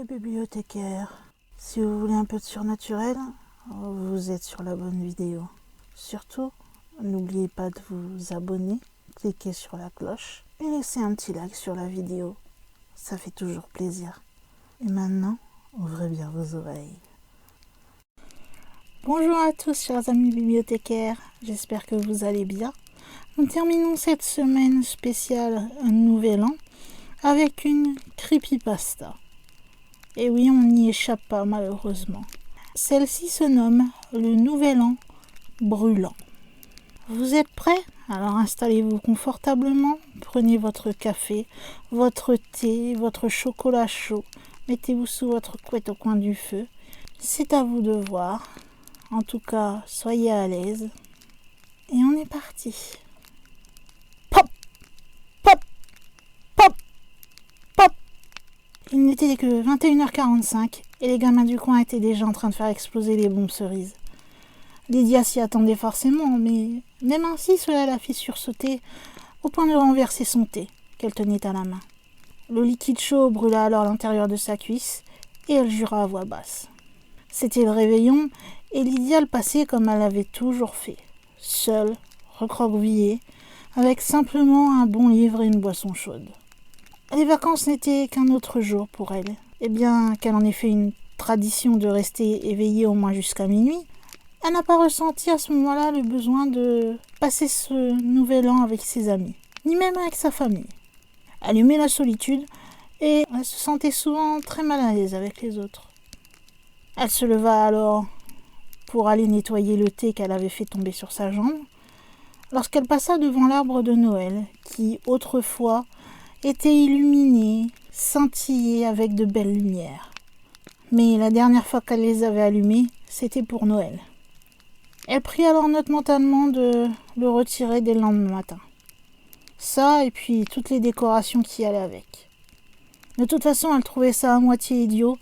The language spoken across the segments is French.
bibliothécaires. Si vous voulez un peu de surnaturel, vous êtes sur la bonne vidéo. Surtout, n'oubliez pas de vous abonner, cliquez sur la cloche et laissez un petit like sur la vidéo. Ça fait toujours plaisir. Et maintenant, ouvrez bien vos oreilles. Bonjour à tous, chers amis bibliothécaires. J'espère que vous allez bien. Nous terminons cette semaine spéciale Nouvel An avec une creepypasta. Et oui, on n'y échappe pas malheureusement. Celle-ci se nomme Le Nouvel An Brûlant. Vous êtes prêts? Alors installez-vous confortablement, prenez votre café, votre thé, votre chocolat chaud, mettez-vous sous votre couette au coin du feu. C'est à vous de voir. En tout cas, soyez à l'aise. Et on est parti. Pop! Pop! Pop! Pop! Il n'était que 21h45 et les gamins du coin étaient déjà en train de faire exploser les bombes cerises. Lydia s'y attendait forcément, mais même ainsi, cela la fit sursauter au point de renverser son thé qu'elle tenait à la main. Le liquide chaud brûla alors l'intérieur de sa cuisse et elle jura à voix basse. C'était le réveillon et Lydia le passait comme elle avait toujours fait, seule, recroquevillée, avec simplement un bon livre et une boisson chaude. Les vacances n'étaient qu'un autre jour pour elle, et bien qu'elle en ait fait une tradition de rester éveillée au moins jusqu'à minuit, elle n'a pas ressenti à ce moment-là le besoin de passer ce nouvel an avec ses amis, ni même avec sa famille. Elle aimait la solitude et elle se sentait souvent très mal à l'aise avec les autres. Elle se leva alors pour aller nettoyer le thé qu'elle avait fait tomber sur sa jambe, lorsqu'elle passa devant l'arbre de Noël, qui, autrefois, était illuminé, scintillé avec de belles lumières. Mais la dernière fois qu'elle les avait allumés, c'était pour Noël. Elle prit alors note mentalement de le retirer dès le lendemain matin. Ça, et puis toutes les décorations qui allaient avec. De toute façon, elle trouvait ça à moitié idiot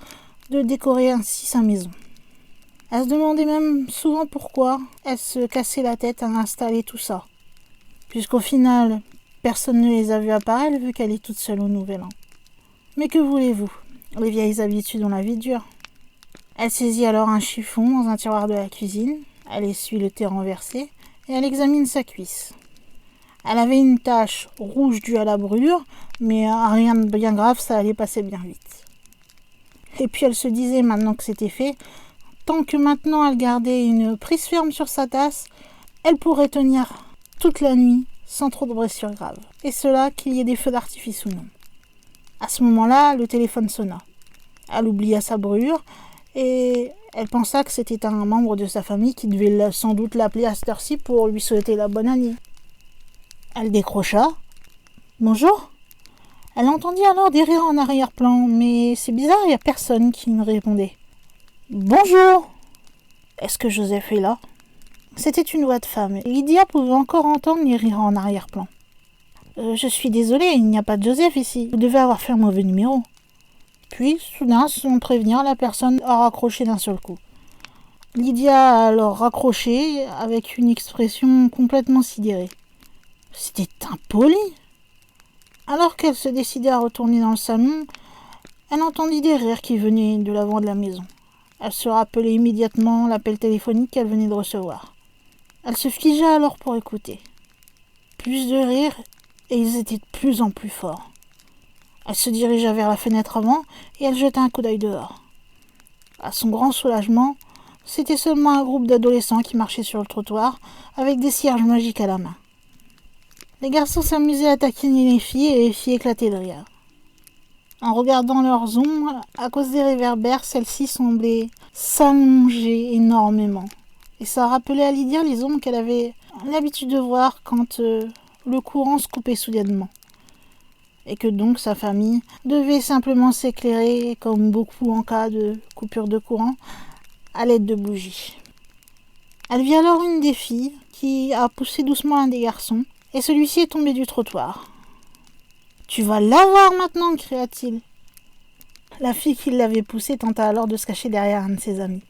de décorer ainsi sa maison. Elle se demandait même souvent pourquoi elle se cassait la tête à installer tout ça. Puisqu'au final, personne ne les a vus apparaître vu qu'elle est toute seule au Nouvel An. Mais que voulez-vous? Les vieilles habitudes ont la vie dure. Elle saisit alors un chiffon dans un tiroir de la cuisine, elle essuie le thé renversé et elle examine sa cuisse. Elle avait une tache rouge due à la brûlure, mais rien de bien grave, ça allait passer bien vite. Et puis elle se disait maintenant que c'était fait, tant que maintenant elle gardait une prise ferme sur sa tasse, elle pourrait tenir toute la nuit sans trop de blessures graves. Et cela, qu'il y ait des feux d'artifice ou non. À ce moment-là, le téléphone sonna. Elle oublia sa brûlure et elle pensa que c'était un membre de sa famille qui devait sans doute l'appeler à cette heure-ci pour lui souhaiter la bonne année. Elle décrocha. « Bonjour ?» Elle entendit alors des rires en arrière-plan, mais c'est bizarre, il n'y a personne qui ne répondait. « Bonjour !» Est-ce que Joseph est là? C'était une voix de femme. Lydia pouvait encore entendre les rires en arrière-plan. Je suis désolée, il n'y a pas de Joseph ici. Vous devez avoir fait un mauvais numéro. » Puis, soudain, sans prévenir, la personne a raccroché d'un seul coup. Lydia a alors raccroché avec une expression complètement sidérée. C'était impoli. Alors qu'elle se décidait à retourner dans le salon, elle entendit des rires qui venaient de l'avant de la maison. Elle se rappelait immédiatement l'appel téléphonique qu'elle venait de recevoir. Elle se figea alors pour écouter. Plus de rires, et ils étaient de plus en plus forts. Elle se dirigea vers la fenêtre avant et elle jeta un coup d'œil dehors. À son grand soulagement, c'était seulement un groupe d'adolescents qui marchaient sur le trottoir avec des cierges magiques à la main. Les garçons s'amusaient à taquiner les filles et les filles éclataient de rire. En regardant leurs ombres, à cause des réverbères, celles-ci semblaient s'allonger énormément. Et ça rappelait à Lydia les ombres qu'elle avait l'habitude de voir quand le courant se coupait soudainement. Et que donc sa famille devait simplement s'éclairer, comme beaucoup en cas de coupure de courant, à l'aide de bougies. Elle vit alors une des filles qui a poussé doucement un des garçons, et celui-ci est tombé du trottoir. « Tu vas l'avoir maintenant !» cria-t-il. La fille qui l'avait poussé tenta alors de se cacher derrière un de ses amis.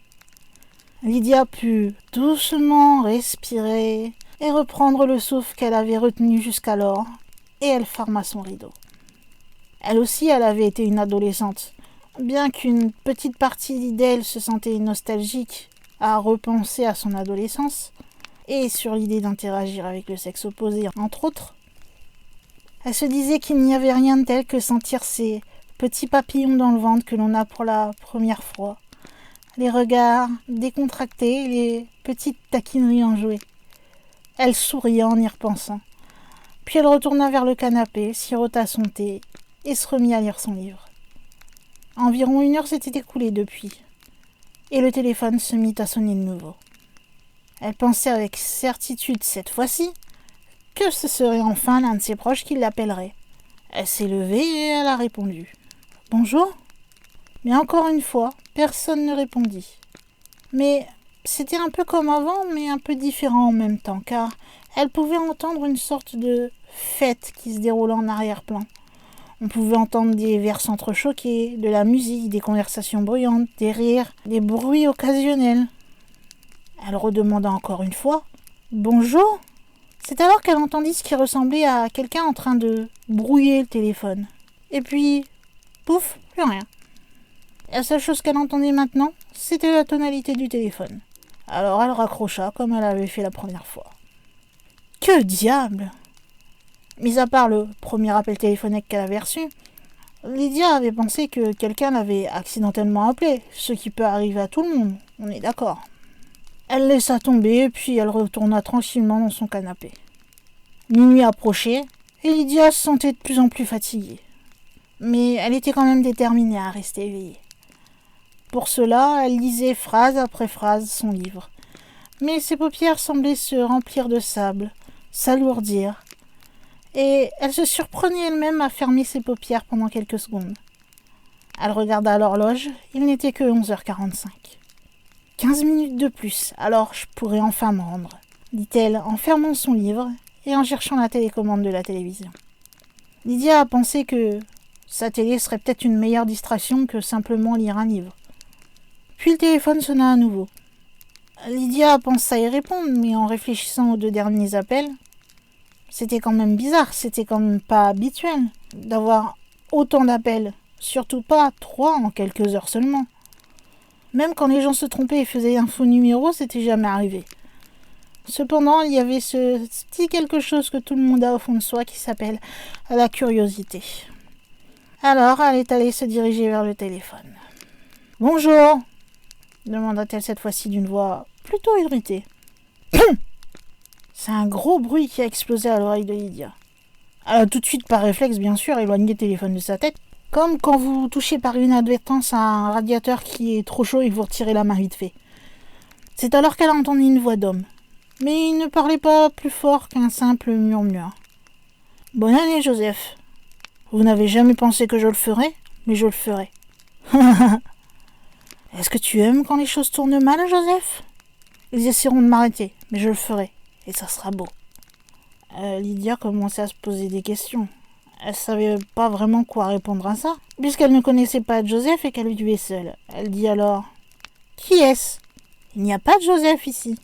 Lydia put doucement respirer et reprendre le souffle qu'elle avait retenu jusqu'alors, et elle ferma son rideau. Elle aussi, elle avait été une adolescente, Bien qu'une petite partie d'elle se sentait nostalgique à repenser à son adolescence, et sur l'idée d'interagir avec le sexe opposé, entre autres, elle se disait qu'il n'y avait rien de tel que sentir ces petits papillons dans le ventre que l'on a pour la première fois, les regards décontractés, les petites taquineries enjouées. Elle souriait en y repensant. Puis elle retourna vers le canapé, sirota son thé et se remit à lire son livre. Environ 1 heure s'était écoulée depuis, et le téléphone se mit à sonner de nouveau. Elle pensait avec certitude cette fois-ci que ce serait enfin l'un de ses proches qui l'appellerait. Elle s'est levée et elle a répondu. « Bonjour ?» Mais encore une fois, personne ne répondit. Mais c'était un peu comme avant, mais un peu différent en même temps, car elle pouvait entendre une sorte de fête qui se déroulait en arrière-plan. On pouvait entendre des vers s'entrechoquer, de la musique, des conversations bruyantes, des rires, des bruits occasionnels. Elle redemanda encore une fois « Bonjour ?» C'est alors qu'elle entendit ce qui ressemblait à quelqu'un en train de brouiller le téléphone. Et puis, pouf, plus rien. La seule chose qu'elle entendait maintenant, c'était la tonalité du téléphone. Alors elle raccrocha comme elle avait fait la première fois. Que diable! Mis à part le premier appel téléphonique qu'elle avait reçu, Lydia avait pensé que quelqu'un l'avait accidentellement appelé, ce qui peut arriver à tout le monde, on est d'accord. Elle laissa tomber, puis elle retourna tranquillement dans son canapé. Minuit approchait, et Lydia se sentait de plus en plus fatiguée. Mais elle était quand même déterminée à rester éveillée. Pour cela, elle lisait phrase après phrase son livre. Mais ses paupières semblaient se remplir de sable, s'alourdir, et elle se surprenait elle-même à fermer ses paupières pendant quelques secondes. Elle regarda l'horloge, il n'était que 11h45. 15 minutes de plus, alors je pourrais enfin me rendre, dit-elle en fermant son livre et en cherchant la télécommande de la télévision. Lydia a pensé que sa télé serait peut-être une meilleure distraction que simplement lire un livre. Puis le téléphone sonna à nouveau. Lydia pensa y répondre, mais en réfléchissant aux 2 derniers appels, c'était quand même bizarre, c'était quand même pas habituel d'avoir autant d'appels, surtout pas 3 en quelques heures seulement. Même quand les gens se trompaient et faisaient un faux numéro, c'était jamais arrivé. Cependant, il y avait ce petit quelque chose que tout le monde a au fond de soi qui s'appelle la curiosité. Alors, elle est allée se diriger vers le téléphone. « Bonjour !» demanda-t-elle cette fois-ci d'une voix plutôt irritée. C'est un gros bruit qui a explosé à l'oreille de Lydia. Elle a tout de suite, par réflexe bien sûr, éloigné le téléphone de sa tête, comme quand vous touchez par inadvertance à un radiateur qui est trop chaud et que vous retirez la main vite fait. C'est alors qu'elle a entendu une voix d'homme, mais il ne parlait pas plus fort qu'un simple murmure. « Bonne année, Joseph. Vous n'avez jamais pensé que je le ferais, mais je le ferai. » Est-ce que tu aimes quand les choses tournent mal, Joseph ? Ils essaieront de m'arrêter, mais je le ferai, et ça sera beau. Lydia commençait à se poser des questions. Elle savait pas vraiment quoi répondre à ça, puisqu'elle ne connaissait pas Joseph et qu'elle vivait seule. Elle dit alors « Qui est-ce ? Il n'y a pas de Joseph ici. »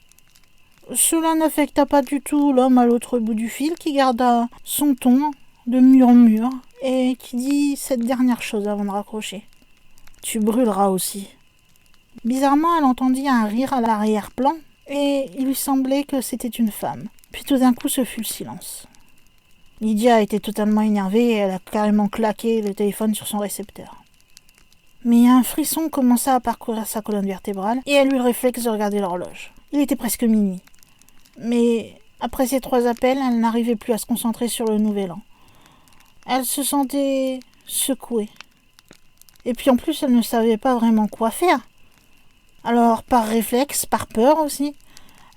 Cela n'affecta pas du tout l'homme à l'autre bout du fil qui garda son ton de murmure et qui dit cette dernière chose avant de raccrocher. « Tu brûleras aussi. » Bizarrement, elle entendit un rire à l'arrière-plan et il lui semblait que c'était une femme. Puis tout d'un coup, ce fut le silence. Lydia était totalement énervée et elle a carrément claqué le téléphone sur son récepteur. Mais un frisson commença à parcourir sa colonne vertébrale et elle eut le réflexe de regarder l'horloge. Il était presque minuit. Mais après ces 3 appels, elle n'arrivait plus à se concentrer sur le nouvel an. Elle se sentait secouée. Et puis en plus, elle ne savait pas vraiment quoi faire. Alors, par réflexe, par peur aussi,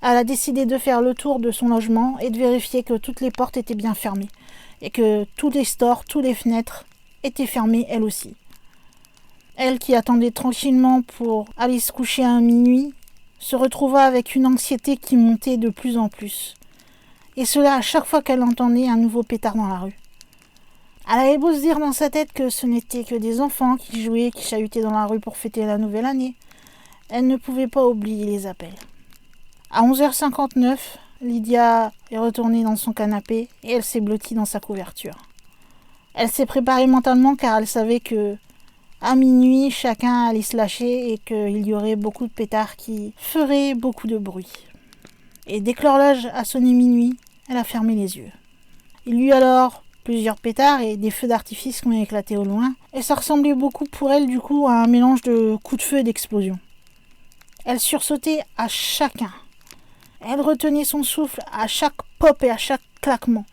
elle a décidé de faire le tour de son logement et de vérifier que toutes les portes étaient bien fermées et que tous les stores, toutes les fenêtres étaient fermées elles aussi. Elle qui attendait tranquillement pour aller se coucher à minuit, se retrouva avec une anxiété qui montait de plus en plus. Et cela à chaque fois qu'elle entendait un nouveau pétard dans la rue. Elle avait beau se dire dans sa tête que ce n'étaient que des enfants qui jouaient, qui chahutaient dans la rue pour fêter la nouvelle année. Elle ne pouvait pas oublier les appels. À 11h59, Lydia est retournée dans son canapé et elle s'est blottie dans sa couverture. Elle s'est préparée mentalement car elle savait que À minuit, chacun allait se lâcher et qu'il y aurait beaucoup de pétards qui feraient beaucoup de bruit. Et dès que l'horloge a sonné minuit, elle a fermé les yeux. Il y eut alors plusieurs pétards et des feux d'artifice qui ont éclaté au loin, et ça ressemblait beaucoup pour elle du coup à un mélange de coups de feu et d'explosions. Elle sursautait à chacun. Elle retenait son souffle à chaque pop et à chaque claquement,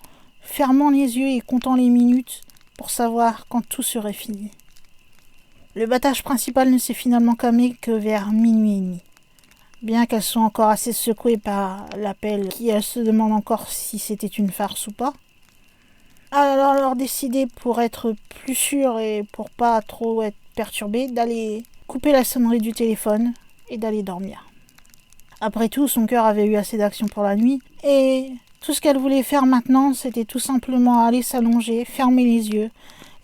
fermant les yeux et comptant les minutes pour savoir quand tout serait fini. Le battage principal ne s'est finalement calmé que vers minuit et demi. Bien qu'elle soit encore assez secouée par l'appel qui elle se demande encore si c'était une farce ou pas. Alors elle a décidé, pour être plus sûre et pour pas trop être perturbée, d'aller couper la sonnerie du téléphone et d'aller dormir. Après tout, son cœur avait eu assez d'action pour la nuit et tout ce qu'elle voulait faire maintenant, c'était tout simplement aller s'allonger, fermer les yeux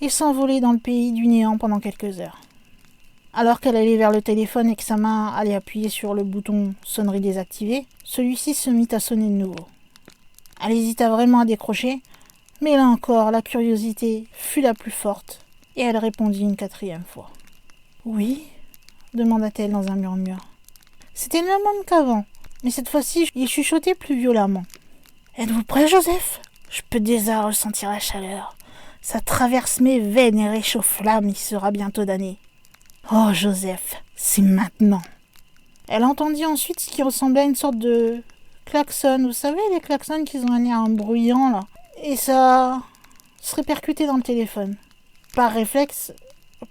et s'envoler dans le pays du néant pendant quelques heures. Alors qu'elle allait vers le téléphone et que sa main allait appuyer sur le bouton sonnerie désactivée, celui-ci se mit à sonner de nouveau. Elle hésita vraiment à décrocher, mais là encore, la curiosité fut la plus forte et elle répondit une 4e fois. « Oui ?» demanda-t-elle dans un murmure. C'était le même qu'avant, mais cette fois-ci, il chuchotait plus violemment. « Êtes-vous prêt, Joseph ? Je peux déjà ressentir la chaleur. Ça traverse mes veines et réchauffe l'âme, il sera bientôt damné. Oh, Joseph, c'est maintenant !» Elle entendit ensuite ce qui ressemblait à une sorte de klaxon. Vous savez, les klaxons qui ont un air bruyant, là. Et ça se répercutait dans le téléphone. Par réflexe,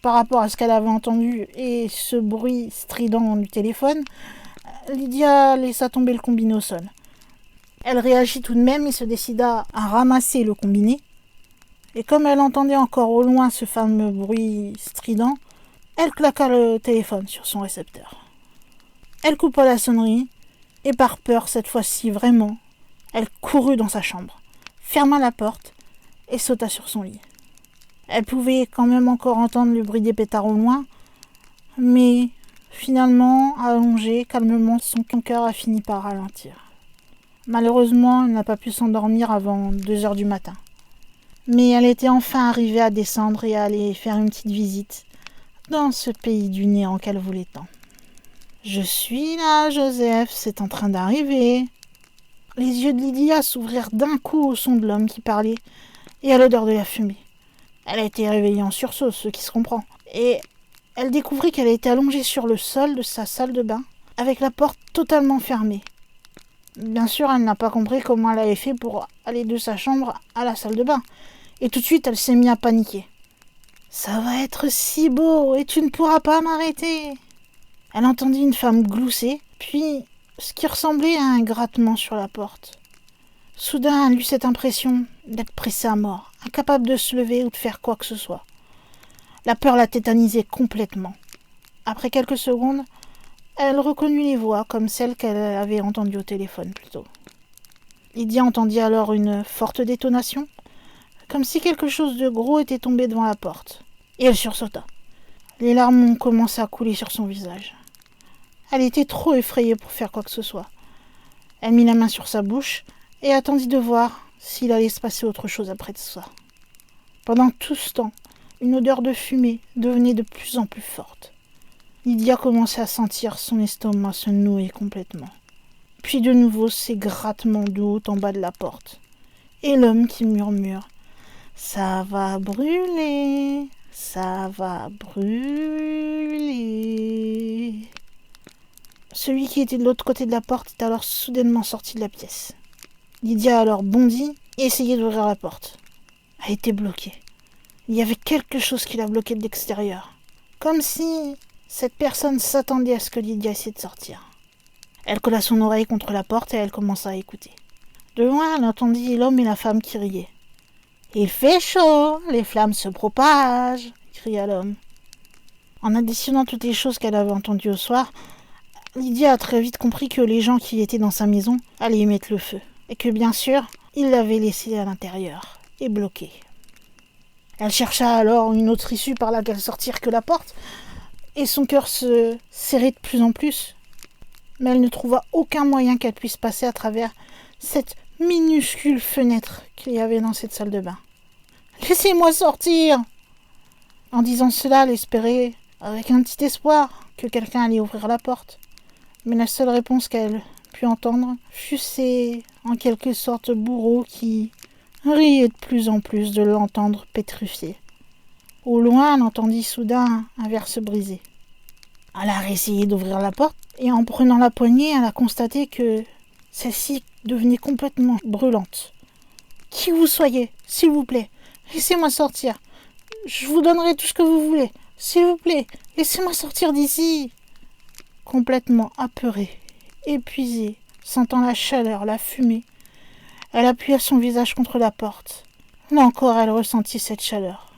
par rapport à ce qu'elle avait entendu et ce bruit strident du téléphone, Lydia laissa tomber le combiné au sol. Elle réagit tout de même et se décida à ramasser le combiné. Et comme elle entendait encore au loin ce fameux bruit strident, elle claqua le téléphone sur son récepteur. Elle coupa la sonnerie et par peur cette fois-ci vraiment, elle courut dans sa chambre, ferma la porte et sauta sur son lit. Elle pouvait quand même encore entendre le bruit des pétards au loin, mais finalement, allongée calmement, son cœur a fini par ralentir. Malheureusement, elle n'a pas pu s'endormir avant 2 heures du matin. Mais elle était enfin arrivée à descendre et à aller faire une petite visite dans ce pays du néant qu'elle voulait tant. « Je suis là, Joseph, c'est en train d'arriver. » Les yeux de Lydia s'ouvrirent d'un coup au son de l'homme qui parlait et à l'odeur de la fumée. Elle a été réveillée en sursaut, ce qui se comprend, et elle découvrit qu'elle était allongée sur le sol de sa salle de bain, avec la porte totalement fermée. Bien sûr, elle n'a pas compris comment elle avait fait pour aller de sa chambre à la salle de bain, et tout de suite, elle s'est mise à paniquer. « Ça va être si beau, et tu ne pourras pas m'arrêter !» Elle entendit une femme glousser, puis ce qui ressemblait à un grattement sur la porte. Soudain, elle eut cette impression d'être pressée à mort, incapable de se lever ou de faire quoi que ce soit. La peur la tétanisait complètement. Après quelques secondes, elle reconnut les voix comme celles qu'elle avait entendues au téléphone plus tôt. Lydia entendit alors une forte détonation, comme si quelque chose de gros était tombé devant la porte, et elle sursauta. Les larmes ont commencé à couler sur son visage. Elle était trop effrayée pour faire quoi que ce soit. Elle mit la main sur sa bouche et attendit de voir s'il allait se passer autre chose après ça. Pendant tout ce temps, une odeur de fumée devenait de plus en plus forte. Lydia commençait à sentir son estomac se nouer complètement. Puis de nouveau ces grattements de haut en bas de la porte. Et l'homme qui murmure « Ça va brûler, ça va brûler ». Celui qui était de l'autre côté de la porte est alors soudainement sorti de la pièce. Lydia a alors bondi et essayé d'ouvrir la porte. Elle était bloquée. Il y avait quelque chose qui la bloquait de l'extérieur. Comme si cette personne s'attendait à ce que Lydia essayait de sortir. Elle colla son oreille contre la porte et elle commença à écouter. De loin, elle entendit l'homme et la femme qui riaient. « Il fait chaud, les flammes se propagent !» cria l'homme. En additionnant toutes les choses qu'elle avait entendues au soir, Lydia a très vite compris que les gens qui étaient dans sa maison allaient y mettre le feu, et que bien sûr, ils l'avaient laissée à l'intérieur, et bloquée. Elle chercha alors une autre issue par laquelle sortir que la porte, et son cœur se serrait de plus en plus. Mais elle ne trouva aucun moyen qu'elle puisse passer à travers cette minuscule fenêtre qu'il y avait dans cette salle de bain. « Laissez-moi sortir !» En disant cela, elle espérait, avec un petit espoir, que quelqu'un allait ouvrir la porte. Mais la seule réponse qu'elle put entendre fut ces, en quelque sorte, bourreaux qui riaient de plus en plus de l'entendre pétrifié. Au loin, elle entendit soudain un verre se briser. Elle a réessayé d'ouvrir la porte et en prenant la poignée, elle a constaté que celle-ci devenait complètement brûlante. « Qui vous soyez, s'il vous plaît, laissez-moi sortir. Je vous donnerai tout ce que vous voulez. S'il vous plaît, laissez-moi sortir d'ici. » Complètement apeurée, épuisée, sentant la chaleur, la fumée, elle appuya son visage contre la porte. Là encore, elle ressentit cette chaleur.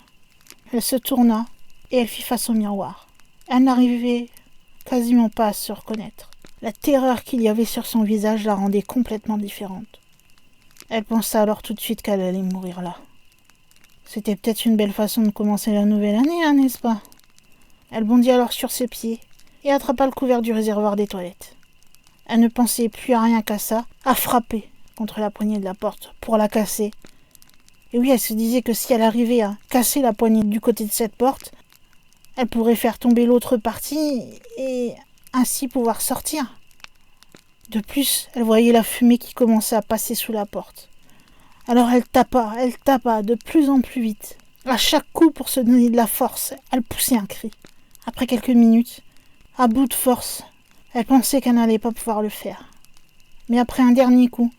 Elle se tourna et elle fit face au miroir. Elle n'arrivait quasiment pas à se reconnaître. La terreur qu'il y avait sur son visage la rendait complètement différente. Elle pensa alors tout de suite qu'elle allait mourir là. C'était peut-être une belle façon de commencer la nouvelle année, hein, n'est-ce pas? Elle bondit alors sur ses pieds et attrapa le couvert du réservoir des toilettes. Elle ne pensait plus à rien qu'à ça, à frapper contre la poignée de la porte pour la casser. Et oui, elle se disait que si elle arrivait à casser la poignée du côté de cette porte, elle pourrait faire tomber l'autre partie et ainsi pouvoir sortir. De plus, elle voyait la fumée qui commençait à passer sous la porte. Alors elle tapa de plus en plus vite. À chaque coup, pour se donner de la force, elle poussait un cri. Après quelques minutes, à bout de force, elle pensait qu'elle n'allait pas pouvoir le faire. Mais après un dernier coup,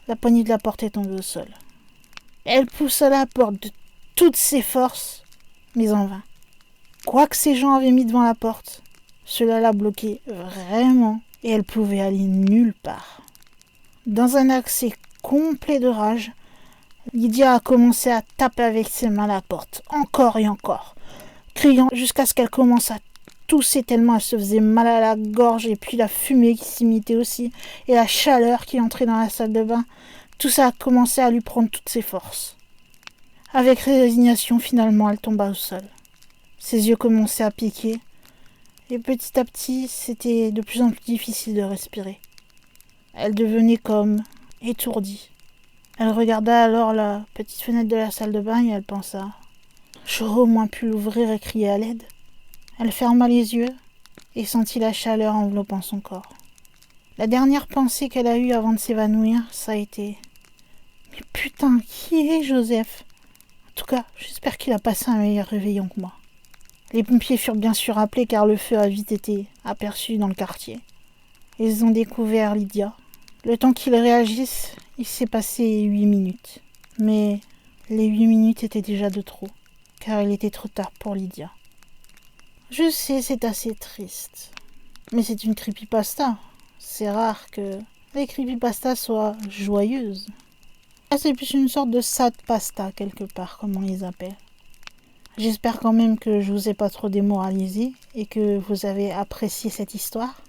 la poignée de la porte est tombée au sol. Elle poussa la porte de toutes ses forces, mais en vain. Quoi que ces gens avaient mis devant la porte, cela la bloquait vraiment et elle pouvait aller nulle part. Dans un accès complet de rage, Lydia a commencé à taper avec ses mains la porte, encore et encore, criant jusqu'à ce qu'elle commence à tousser tellement elle se faisait mal à la gorge et puis la fumée qui s'imitait aussi et la chaleur qui entrait dans la salle de bain. Tout ça a commencé à lui prendre toutes ses forces. Avec résignation, finalement, elle tomba au sol. Ses yeux commençaient à piquer et petit à petit, c'était de plus en plus difficile de respirer. Elle devenait comme étourdie. Elle regarda alors la petite fenêtre de la salle de bain et elle pensa « J'aurais au moins pu l'ouvrir et crier à l'aide. » Elle ferma les yeux et sentit la chaleur enveloppant son corps. La dernière pensée qu'elle a eue avant de s'évanouir, ça a été « Mais putain, qui est Joseph ? En tout cas, j'espère qu'il a passé un meilleur réveillon que moi. » Les pompiers furent bien sûr appelés car le feu a vite été aperçu dans le quartier. Ils ont découvert Lydia. Le temps qu'ils réagissent, il s'est passé 8 minutes. Mais les 8 minutes étaient déjà de trop, car il était trop tard pour Lydia. Je sais, c'est assez triste. Mais c'est une creepypasta. C'est rare que les creepypastas soient joyeuses. Là, c'est plus une sorte de sad pasta, quelque part, comme on les appelle. J'espère quand même que je vous ai pas trop démoralisé et que vous avez apprécié cette histoire.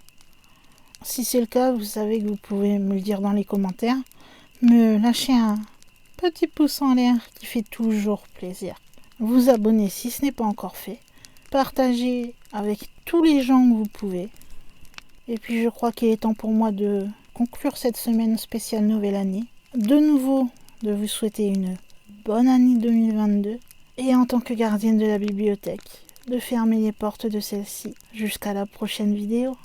Si c'est le cas, vous savez que vous pouvez me le dire dans les commentaires. Me lâcher un petit pouce en l'air qui fait toujours plaisir. Vous abonner si ce n'est pas encore fait. Partagez avec tous les gens que vous pouvez. Et puis je crois qu'il est temps pour moi de conclure cette semaine spéciale Nouvelle Année. De nouveau, de vous souhaiter une bonne année 2022. Et en tant que gardienne de la bibliothèque, de fermer les portes de celle-ci jusqu'à la prochaine vidéo.